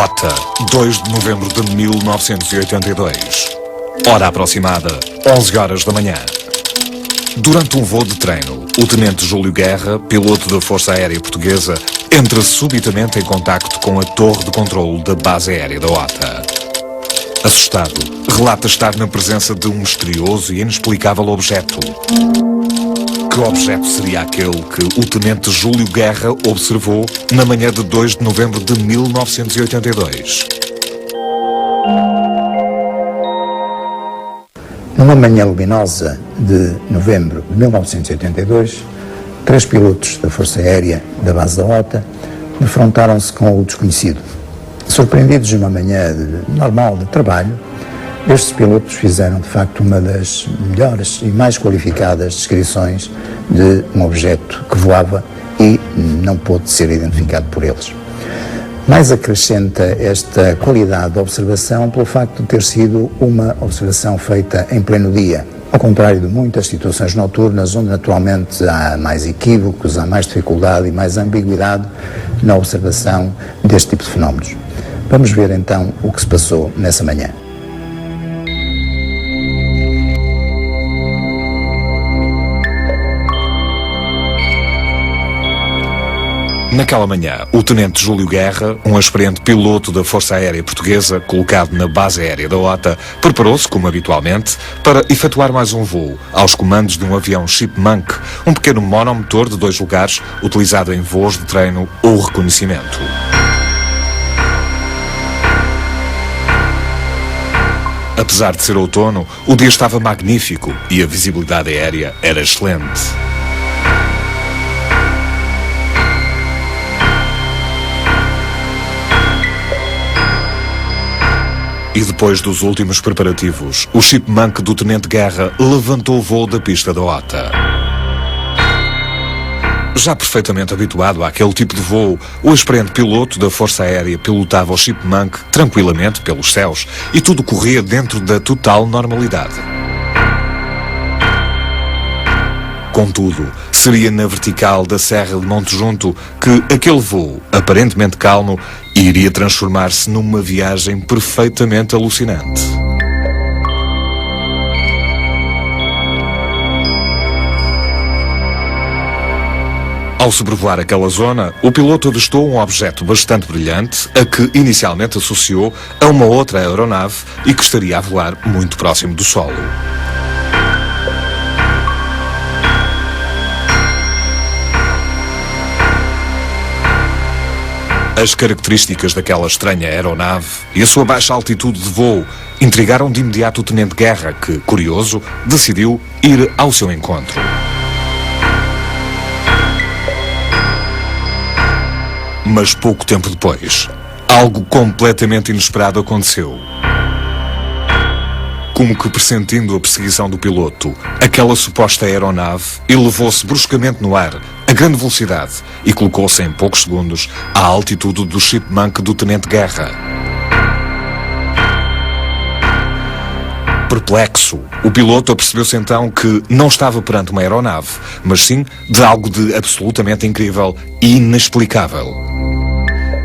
OTA, 2 de novembro de 1982. Hora aproximada, 11 horas da manhã. Durante um voo de treino, o Tenente Júlio Guerra, piloto da Força Aérea Portuguesa, entra subitamente em contacto com a torre de controlo da base aérea da OTA. Assustado, relata estar na presença de um misterioso e inexplicável objeto. Que objeto seria aquele que o Tenente Júlio Guerra observou na manhã de 2 de novembro de 1982? Numa manhã luminosa de novembro de 1982, 3 pilotos da Força Aérea da base da OTA defrontaram-se com o desconhecido. Surpreendidos numa manhã normal de trabalho, estes pilotos fizeram de facto uma das melhores e mais qualificadas descrições de um objeto que voava e não pôde ser identificado por eles. Mais acrescenta esta qualidade de observação pelo facto de ter sido uma observação feita em pleno dia, ao contrário de muitas situações noturnas onde naturalmente há mais equívocos, há mais dificuldade e mais ambiguidade na observação deste tipo de fenómenos. Vamos ver então o que se passou nessa manhã. Naquela manhã, o Tenente Júlio Guerra, um experiente piloto da Força Aérea Portuguesa, colocado na base aérea da OTA, preparou-se, como habitualmente, para efetuar mais um voo aos comandos de um avião Chipmunk, um pequeno monomotor de 2 lugares, utilizado em voos de treino ou reconhecimento. Apesar de ser outono, o dia estava magnífico e a visibilidade aérea era excelente. E depois dos últimos preparativos, o Chipmunk do Tenente Guerra levantou o voo da pista da OTA. Já perfeitamente habituado àquele tipo de voo, o experiente piloto da Força Aérea pilotava o Chipmunk tranquilamente pelos céus e tudo corria dentro da total normalidade. Contudo, seria na vertical da Serra de Monte Junto que aquele voo, aparentemente calmo, iria transformar-se numa viagem perfeitamente alucinante. Ao sobrevoar aquela zona, o piloto avistou um objeto bastante brilhante, a que inicialmente associou a uma outra aeronave e que estaria a voar muito próximo do solo. As características daquela estranha aeronave e a sua baixa altitude de voo intrigaram de imediato o Tenente Guerra, que, curioso, decidiu ir ao seu encontro. Mas pouco tempo depois, algo completamente inesperado aconteceu. Como que pressentindo a perseguição do piloto, aquela suposta aeronave elevou-se bruscamente no ar, a grande velocidade, e colocou-se em poucos segundos à altitude do Chipmunk do Tenente Guerra. Perplexo, o piloto apercebeu-se então que não estava perante uma aeronave, mas sim de algo de absolutamente incrível e inexplicável.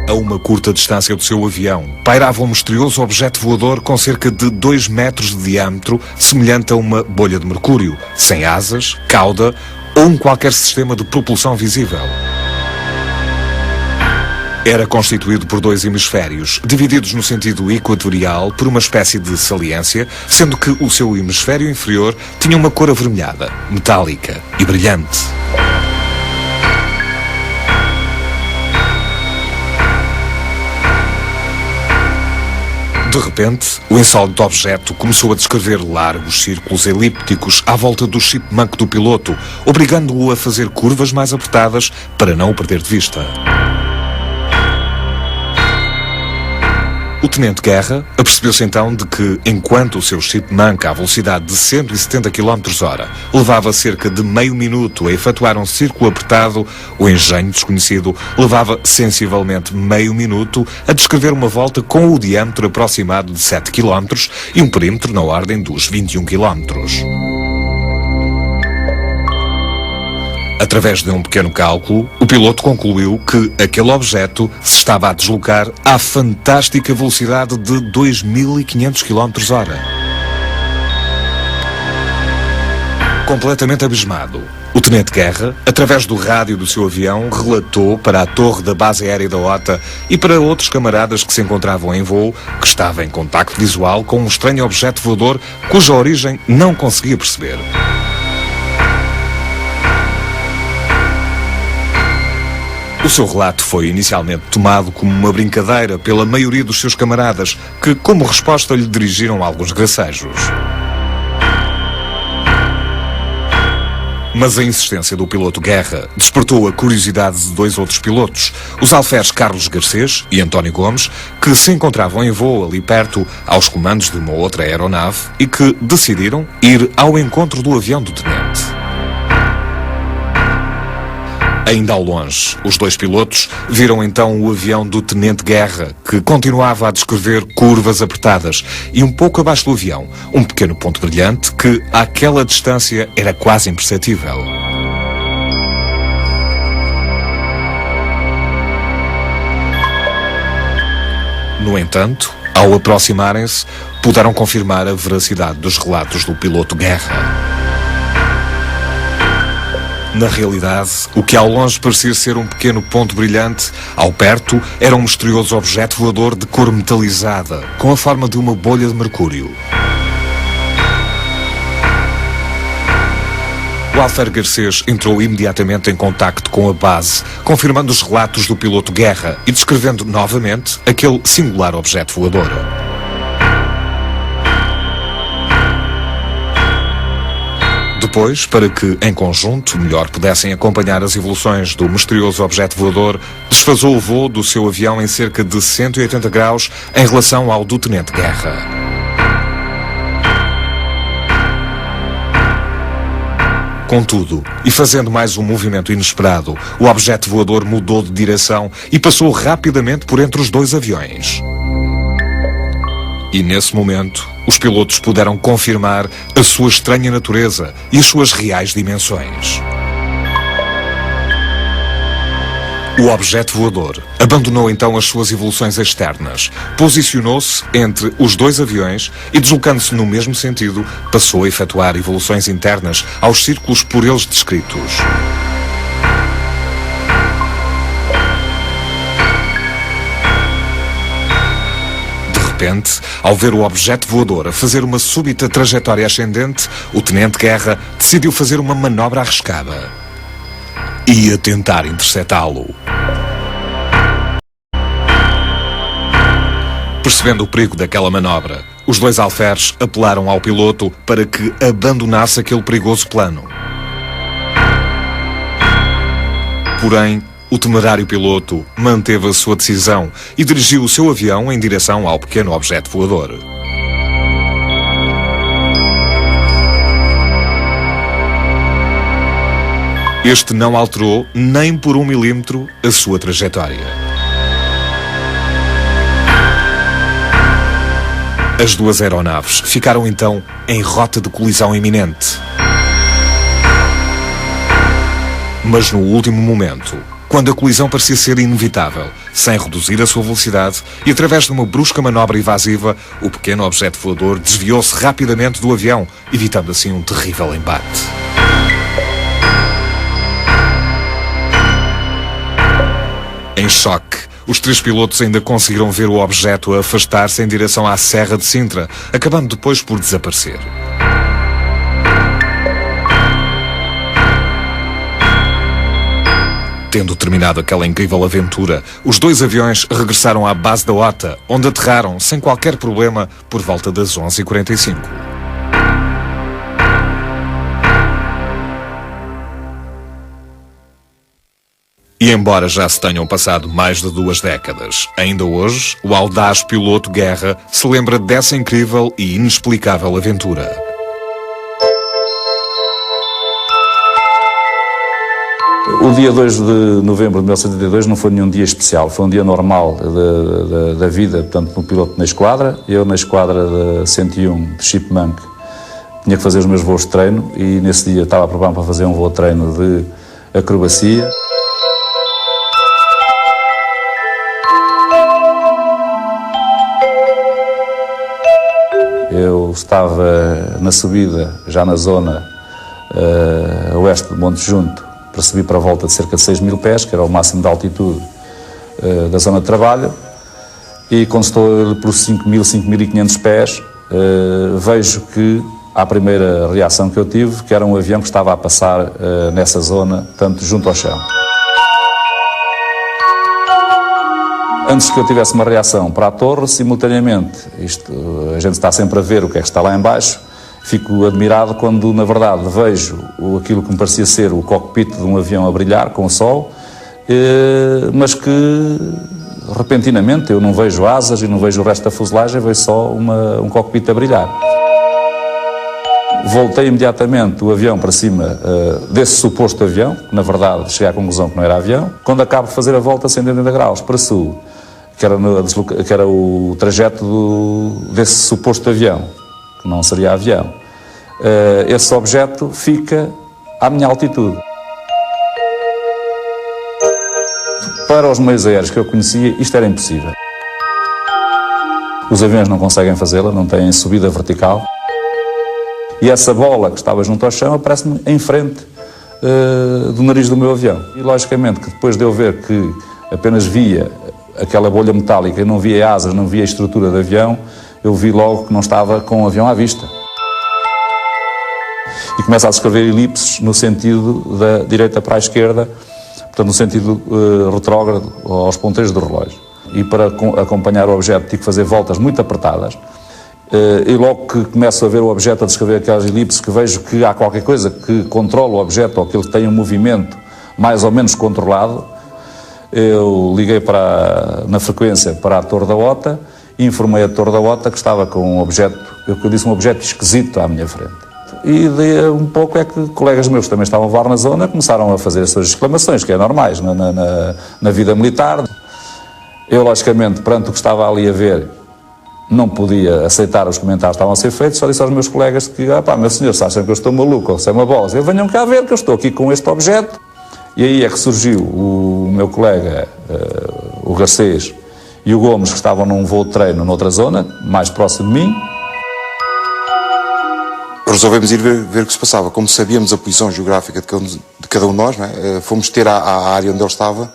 A uma curta distância do seu avião, pairava um misterioso objeto voador com cerca de 2 metros de diâmetro, semelhante a uma bolha de mercúrio, sem asas, cauda ou um qualquer sistema de propulsão visível. Era constituído por 2 hemisférios, divididos no sentido equatorial por uma espécie de saliência, sendo que o seu hemisfério inferior tinha uma cor avermelhada, metálica e brilhante. De repente, o insólito objeto começou a descrever largos círculos elípticos à volta do Chipmunk do piloto, obrigando-o a fazer curvas mais apertadas para não o perder de vista. O Tenente Guerra apercebeu-se então de que, enquanto o seu Chipmunk à velocidade de 170 km/h levava cerca de meio minuto a efetuar um círculo apertado, o engenho desconhecido levava sensivelmente meio minuto a descrever uma volta com o diâmetro aproximado de 7 km e um perímetro na ordem dos 21 km. Através de um pequeno cálculo, o piloto concluiu que aquele objeto se estava a deslocar à fantástica velocidade de 2.500 km/h. Completamente abismado, o tenente-guerra, através do rádio do seu avião, relatou para a torre da base aérea da OTA e para outros camaradas que se encontravam em voo que estava em contacto visual com um estranho objeto voador cuja origem não conseguia perceber. O seu relato foi inicialmente tomado como uma brincadeira pela maioria dos seus camaradas, que, como resposta, lhe dirigiram alguns gracejos. Mas a insistência do piloto Guerra despertou a curiosidade de dois outros pilotos, os alferes Carlos Garcês e António Gomes, que se encontravam em voo ali perto, aos comandos de uma outra aeronave, e que decidiram ir ao encontro do avião do tenente. Ainda ao longe, os dois pilotos viram então o avião do tenente-guerra, que continuava a descrever curvas apertadas, e um pouco abaixo do avião, um pequeno ponto brilhante que, àquela distância, era quase imperceptível. No entanto, ao aproximarem-se, puderam confirmar a veracidade dos relatos do piloto Guerra. Na realidade, o que ao longe parecia ser um pequeno ponto brilhante, ao perto era um misterioso objeto voador de cor metalizada, com a forma de uma bolha de mercúrio. O alfer Garcês entrou imediatamente em contacto com a base, confirmando os relatos do piloto Guerra e descrevendo novamente aquele singular objeto voador. Depois, para que, em conjunto, melhor pudessem acompanhar as evoluções do misterioso objeto voador, desfasou o voo do seu avião em cerca de 180 graus em relação ao do tenente-guerra. Contudo, e fazendo mais um movimento inesperado, o objeto voador mudou de direção e passou rapidamente por entre os dois aviões. E nesse momento, os pilotos puderam confirmar a sua estranha natureza e as suas reais dimensões. O objeto voador abandonou então as suas evoluções externas, posicionou-se entre os dois aviões e, deslocando-se no mesmo sentido, passou a efetuar evoluções internas aos círculos por eles descritos. De repente, ao ver o objeto voador a fazer uma súbita trajetória ascendente, o tenente-guerra decidiu fazer uma manobra arriscada. Ia tentar interceptá-lo. Percebendo o perigo daquela manobra, os dois alferes apelaram ao piloto para que abandonasse aquele perigoso plano. Porém, o temerário piloto manteve a sua decisão e dirigiu o seu avião em direção ao pequeno objeto voador. Este não alterou nem por 1 milímetro a sua trajetória. As duas aeronaves ficaram então em rota de colisão iminente. Mas no último momento, quando a colisão parecia ser inevitável, sem reduzir a sua velocidade e através de uma brusca manobra evasiva, o pequeno objeto voador desviou-se rapidamente do avião, evitando assim um terrível embate. Em choque, os três pilotos ainda conseguiram ver o objeto a afastar-se em direção à Serra de Sintra, acabando depois por desaparecer. Tendo terminado aquela incrível aventura, os dois aviões regressaram à base da OTA, onde aterraram sem qualquer problema por volta das 11h45. E embora já se tenham passado mais de 2 décadas, ainda hoje, o audaz piloto Guerra se lembra dessa incrível e inexplicável aventura. O dia 2 de novembro de 1972 não foi nenhum dia especial, foi um dia normal da vida, portanto, no piloto na esquadra. Eu na esquadra de 101 de Chipmunk tinha que fazer os meus voos de treino e nesse dia estava a preparar para fazer um voo de treino de acrobacia. Eu estava na subida, já na zona oeste do Monte Junto, para subir para a volta de cerca de 6.000 pés, que era o máximo de altitude da zona de trabalho, e quando estou por 5.000, 5.500 pés, vejo que, à primeira reação que eu tive, que era um avião que estava a passar nessa zona, tanto junto ao chão. Antes que eu tivesse uma reação para a torre, simultaneamente, a gente está sempre a ver o que é que está lá em baixo, fico admirado quando, na verdade, vejo aquilo que me parecia ser o cockpit de um avião a brilhar com o sol, mas que, repentinamente, eu não vejo asas e não vejo o resto da fuselagem, vejo só um cockpit a brilhar. Voltei imediatamente o avião para cima desse suposto avião, que, na verdade, cheguei à conclusão que não era avião. Quando acabo de fazer a volta a 180 graus para sul, que era o trajeto desse suposto avião, que não seria avião, esse objeto fica à minha altitude. Para os meios aéreos que eu conhecia, isto era impossível. Os aviões não conseguem fazê-la, não têm subida vertical. E essa bola que estava junto ao chão aparece-me em frente do nariz do meu avião. E logicamente que depois de eu ver que apenas via aquela bolha metálica e não via asas, não via a estrutura do avião, eu vi logo que não estava com o avião à vista. E começa a descrever elipses no sentido da direita para a esquerda, portanto no sentido retrógrado aos ponteiros do relógio. E para acompanhar o objeto tive que fazer voltas muito apertadas. E logo que começo a ver o objeto a descrever aquelas elipses, que vejo que há qualquer coisa que controla o objeto ou que ele tem um movimento mais ou menos controlado, eu liguei na frequência para a Torre da OTA e informei a Torre da OTA que estava com um objeto, eu disse um objeto esquisito à minha frente. E daí um pouco é que colegas meus que também estavam a voar na zona começaram a fazer as suas exclamações, que é normais na vida militar. Eu, logicamente, perante o que estava ali a ver, não podia aceitar os comentários que estavam a ser feitos, só disse aos meus colegas que, meu senhor, se acham que eu estou maluco ou se é uma bola, venham cá ver que eu estou aqui com este objeto. E aí é que surgiu o meu colega, o Garcês, e o Gomes, que estavam num voo de treino noutra zona, mais próximo de mim. Resolvemos ir ver o que se passava. Como sabíamos a posição geográfica de cada um de nós, não é? Fomos ter à área onde ele estava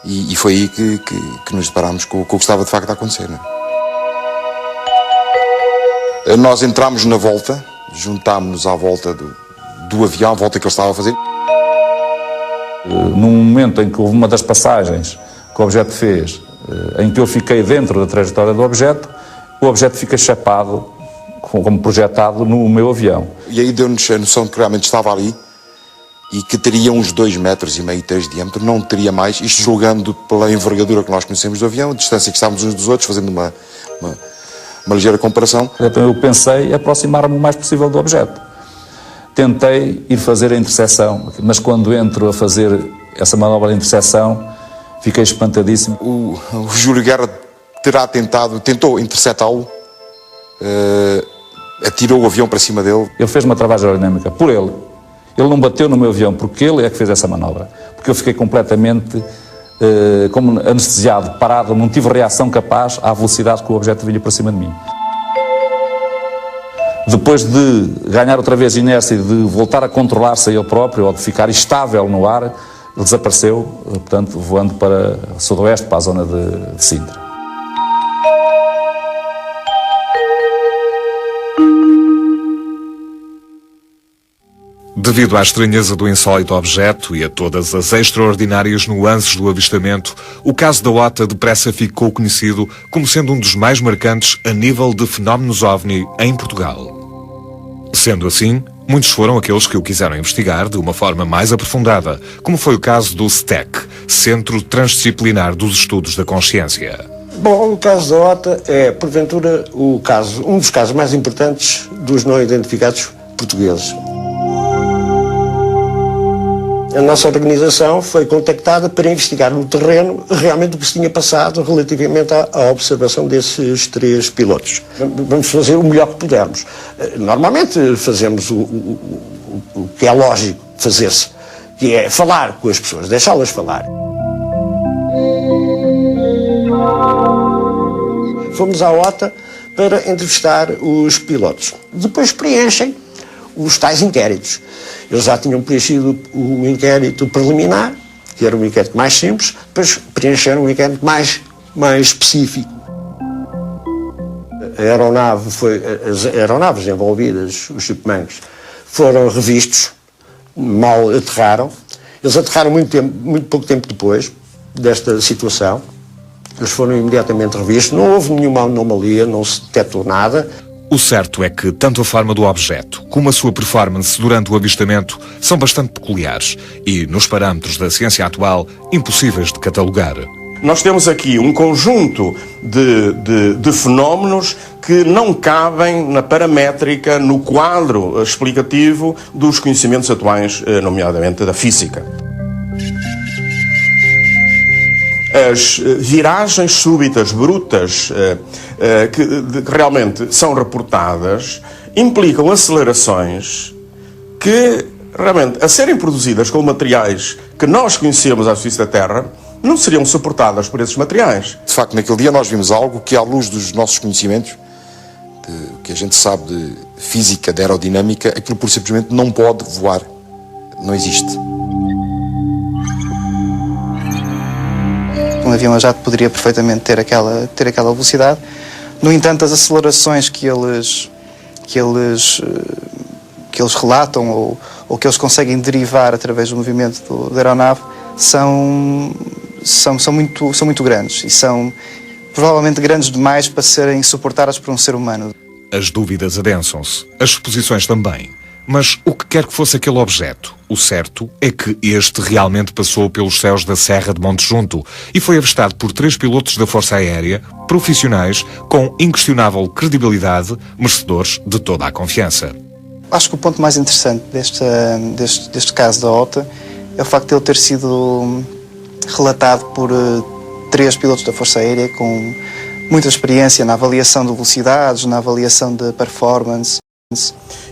e foi aí que nos deparámos com o que estava de facto a acontecer. Não é? Nós entramos na volta, juntámos-nos à volta do avião, à volta que ele estava a fazer. Num momento em que houve uma das passagens que o objeto fez, em que eu fiquei dentro da trajetória do objeto, o objeto fica chapado, como projetado no meu avião. E aí deu-nos a noção de que realmente estava ali e que teria uns 2,5 metros, 3 de diâmetro, não teria mais, isto julgando pela envergadura que nós conhecemos do avião, a distância que estávamos uns dos outros, fazendo uma ligeira comparação. Então eu pensei aproximar-me o mais possível do objeto. Tentei ir fazer a interseção, mas quando entro a fazer essa manobra de interseção, fiquei espantadíssimo. O Júlio Guerra tentou interceptá-lo, atirou o avião para cima dele. Ele fez uma travagem aerodinâmica por ele. Ele não bateu no meu avião porque ele é que fez essa manobra. Porque eu fiquei completamente como anestesiado, parado, não tive reação capaz à velocidade que o objeto vinha para cima de mim. Depois de ganhar outra vez inércia e de voltar a controlar-se a ele próprio, ou de ficar estável no ar, ele desapareceu, portanto, voando para sudoeste, para a zona de Sintra. Devido à estranheza do insólito objeto e a todas as extraordinárias nuances do avistamento, o caso da OTA depressa ficou conhecido como sendo um dos mais marcantes a nível de fenómenos OVNI em Portugal. Sendo assim, muitos foram aqueles que o quiseram investigar de uma forma mais aprofundada, como foi o caso do STEC, Centro Transdisciplinar dos Estudos da Consciência. Bom, o caso da OTA é, porventura, um dos casos mais importantes dos não identificados portugueses. A nossa organização foi contactada para investigar no terreno realmente o que se tinha passado relativamente à observação desses 3 pilotos. Vamos fazer o melhor que pudermos. Normalmente fazemos o que é lógico fazer-se, que é falar com as pessoas, deixá-las falar. Fomos à OTA para entrevistar os pilotos. Depois preenchem os tais inquéritos. Eles já tinham preenchido o inquérito preliminar, que era um inquérito mais simples, depois preencheram um inquérito mais específico. As aeronaves envolvidas, os chipmunks, foram revistos, mal aterraram. Eles aterraram muito pouco tempo depois desta situação. Eles foram imediatamente revistos, não houve nenhuma anomalia, não se detectou nada. O certo é que tanto a forma do objeto como a sua performance durante o avistamento são bastante peculiares e, nos parâmetros da ciência atual, impossíveis de catalogar. Nós temos aqui um conjunto de fenómenos que não cabem na paramétrica, no quadro explicativo dos conhecimentos atuais, nomeadamente da física. As viragens súbitas, brutas, que realmente são reportadas, implicam acelerações que, realmente, a serem produzidas com materiais que nós conhecemos à superfície da Terra, não seriam suportadas por esses materiais. De facto, naquele dia nós vimos algo que, à luz dos nossos conhecimentos, que a gente sabe de física, de aerodinâmica, aquilo por simplesmente não pode voar. Não existe. Um avião a jato poderia perfeitamente ter aquela velocidade. No entanto, as acelerações que eles relatam ou que eles conseguem derivar através do movimento da aeronave são muito grandes e são provavelmente grandes demais para serem suportadas por um ser humano. As dúvidas adensam-se, as suposições também. Mas o que quer que fosse aquele objeto, o certo é que este realmente passou pelos céus da Serra de Monte Junto e foi avistado por 3 pilotos da Força Aérea, profissionais, com inquestionável credibilidade, merecedores de toda a confiança. Acho que o ponto mais interessante deste caso da OTA é o facto de ele ter sido relatado por 3 pilotos da Força Aérea com muita experiência na avaliação de velocidades, na avaliação de performance.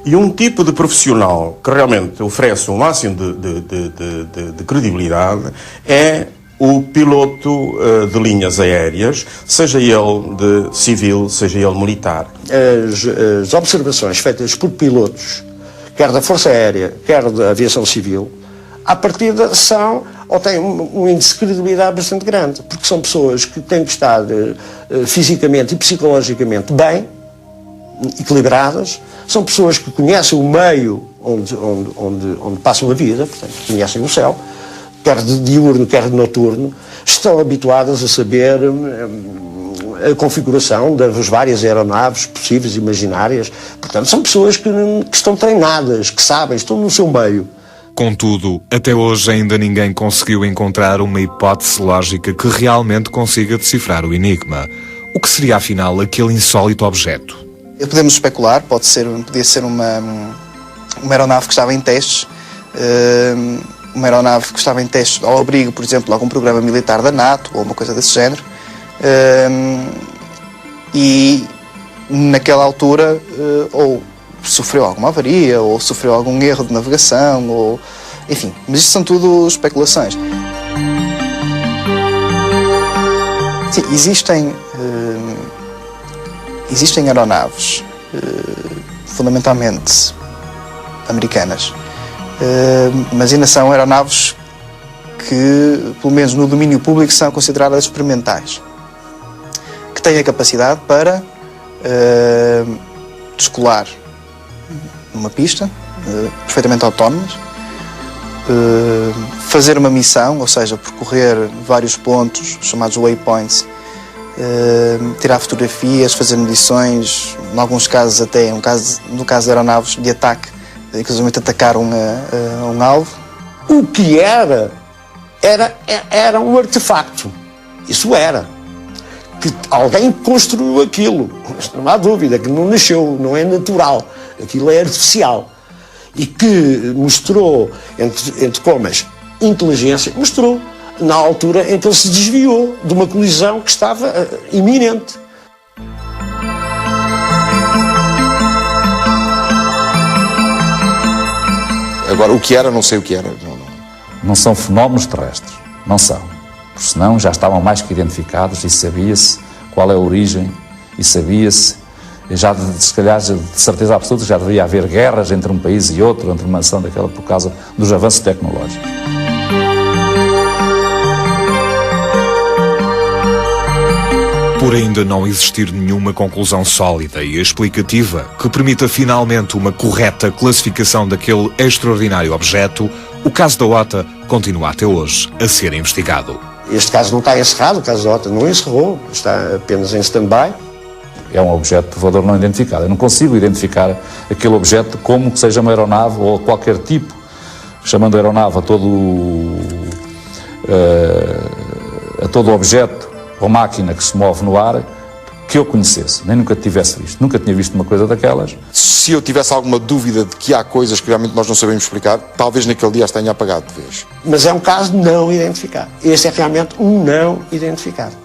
E um tipo de profissional que realmente oferece um máximo de credibilidade é o piloto de linhas aéreas, seja ele de civil, seja ele militar. As observações feitas por pilotos, quer da Força Aérea, quer da Aviação Civil, à partida são ou têm um índice de credibilidade bastante grande, porque são pessoas que têm que estar fisicamente e psicologicamente bem, equilibradas, são pessoas que conhecem o meio onde passam a vida, portanto, conhecem o céu, quer de diurno, quer de noturno, estão habituadas a saber a configuração das várias aeronaves possíveis e imaginárias. Portanto, são pessoas que estão treinadas, que sabem, estão no seu meio. Contudo, até hoje ainda ninguém conseguiu encontrar uma hipótese lógica que realmente consiga decifrar o enigma. O que seria, afinal, aquele insólito objeto? Podemos especular, podia ser uma aeronave que estava em testes, uma aeronave que estava em testes ao abrigo, por exemplo, de algum programa militar da NATO ou uma coisa desse género, e naquela altura ou sofreu alguma avaria ou sofreu algum erro de navegação, ou enfim, mas isto são tudo especulações. Sim, existem aeronaves, fundamentalmente americanas, mas ainda são aeronaves que, pelo menos no domínio público, são consideradas experimentais, que têm a capacidade para descolar numa pista, perfeitamente autónomas, fazer uma missão, ou seja, percorrer vários pontos, chamados waypoints, tirar fotografias, fazer medições, em alguns casos até, no caso de aeronaves de ataque, inclusive atacar um alvo. O que era um artefacto. Isso era. Que alguém construiu aquilo. Não há dúvida, que não nasceu, não é natural. Aquilo é artificial. E que mostrou, entre comas, inteligência, mostrou na altura em que ele se desviou de uma colisão que estava iminente. Agora, o que era, não sei o que era. não são fenómenos terrestres, não são. Porque senão já estavam mais que identificados e sabia-se qual é a origem e sabia-se, já se calhar de certeza absoluta, já deveria haver guerras entre um país e outro, entre uma nação daquela, por causa dos avanços tecnológicos. Por ainda não existir nenhuma conclusão sólida e explicativa que permita finalmente uma correta classificação daquele extraordinário objeto, o caso da OTA continua até hoje a ser investigado. Este caso não está encerrado, o caso da OTA não encerrou, está apenas em stand-by. É um objeto voador não identificado. Eu não consigo identificar aquele objeto como que seja uma aeronave ou qualquer tipo, chamando aeronave a todo objeto ou máquina que se move no ar, que eu conhecesse, nem nunca tivesse visto. Nunca tinha visto uma coisa daquelas. Se eu tivesse alguma dúvida de que há coisas que realmente nós não sabemos explicar, talvez naquele dia as tenha apagado de vez. Mas é um caso não identificado. Este é realmente um não identificado.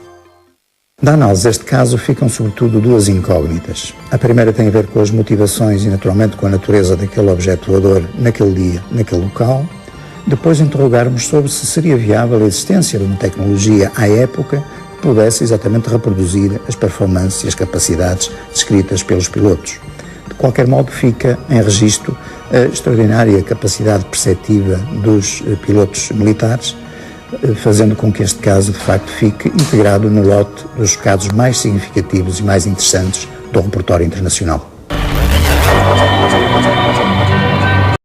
Da análise deste caso ficam sobretudo duas incógnitas. A primeira tem a ver com as motivações e naturalmente com a natureza daquele objeto voador naquele dia, naquele local. Depois interrogarmos sobre se seria viável a existência de uma tecnologia à época que pudesse exatamente reproduzir as performances e as capacidades descritas pelos pilotos. De qualquer modo fica em registro a extraordinária capacidade perceptiva dos pilotos militares, fazendo com que este caso, de facto, fique integrado no lote dos casos mais significativos e mais interessantes do repertório internacional.